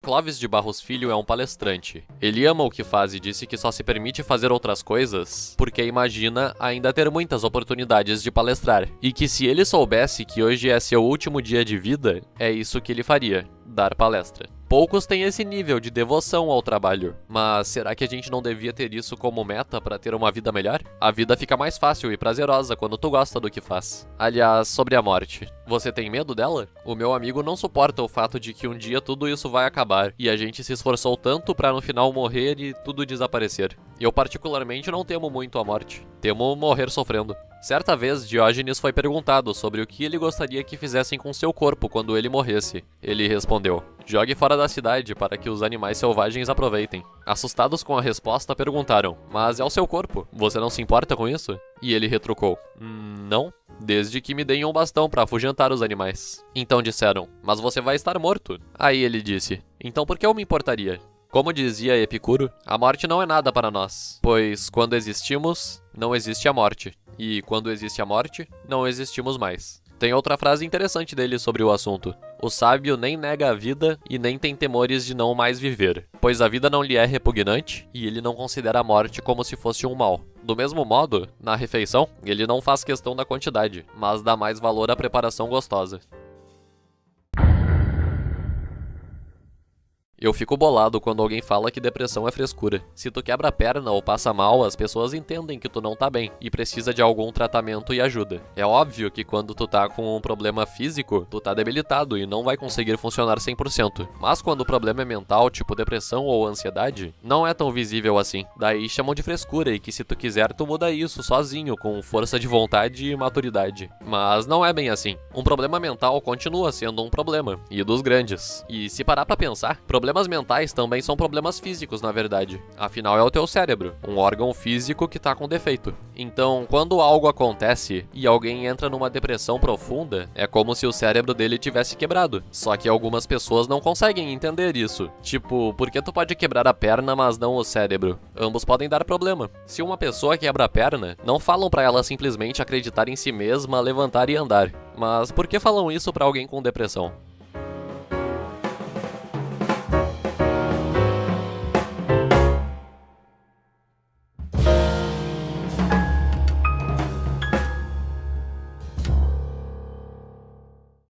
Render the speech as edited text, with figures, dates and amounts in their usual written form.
Clóvis de Barros Filho é um palestrante. Ele ama o que faz e disse que só se permite fazer outras coisas porque imagina ainda ter muitas oportunidades de palestrar. E que se ele soubesse que hoje é seu último dia de vida, é isso que ele faria: dar palestra. Poucos têm esse nível de devoção ao trabalho, mas será que a gente não devia ter isso como meta para ter uma vida melhor? A vida fica mais fácil e prazerosa quando tu gosta do que faz. Aliás, sobre a morte, você tem medo dela? O meu amigo não suporta o fato de que um dia tudo isso vai acabar e a gente se esforçou tanto para no final morrer e tudo desaparecer. Eu particularmente não temo muito a morte, temo morrer sofrendo. Certa vez, Diógenes foi perguntado sobre o que ele gostaria que fizessem com seu corpo quando ele morresse. Ele respondeu: jogue fora da cidade para que os animais selvagens aproveitem. Assustados com a resposta, perguntaram: mas é o seu corpo, você não se importa com isso? E ele retrucou: não, desde que me deem um bastão para afugentar os animais. Então disseram: mas você vai estar morto. Aí ele disse: então por que eu me importaria? Como dizia Epicuro, a morte não é nada para nós, pois quando existimos, não existe a morte, e quando existe a morte, não existimos mais. Tem outra frase interessante dele sobre o assunto: o sábio nem nega a vida e nem tem temores de não mais viver, pois a vida não lhe é repugnante e ele não considera a morte como se fosse um mal. Do mesmo modo, na refeição, ele não faz questão da quantidade, mas dá mais valor à preparação gostosa. Eu fico bolado quando alguém fala que depressão é frescura. Se tu quebra a perna ou passa mal, as pessoas entendem que tu não tá bem e precisa de algum tratamento e ajuda. É óbvio que quando tu tá com um problema físico, tu tá debilitado e não vai conseguir funcionar 100%. Mas quando o problema é mental, tipo depressão ou ansiedade, não é tão visível assim. Daí chamam de frescura e que se tu quiser tu muda isso sozinho, com força de vontade e maturidade. Mas não é bem assim. Um problema mental continua sendo um problema, e dos grandes. E se parar pra pensar, problemas mentais também são problemas físicos, na verdade. Afinal, é o teu cérebro, um órgão físico que tá com defeito. Então, quando algo acontece e alguém entra numa depressão profunda, é como se o cérebro dele tivesse quebrado. Só que algumas pessoas não conseguem entender isso. Tipo, por que tu pode quebrar a perna, mas não o cérebro? Ambos podem dar problema. Se uma pessoa quebra a perna, não falam pra ela simplesmente acreditar em si mesma, levantar e andar. Mas por que falam isso pra alguém com depressão?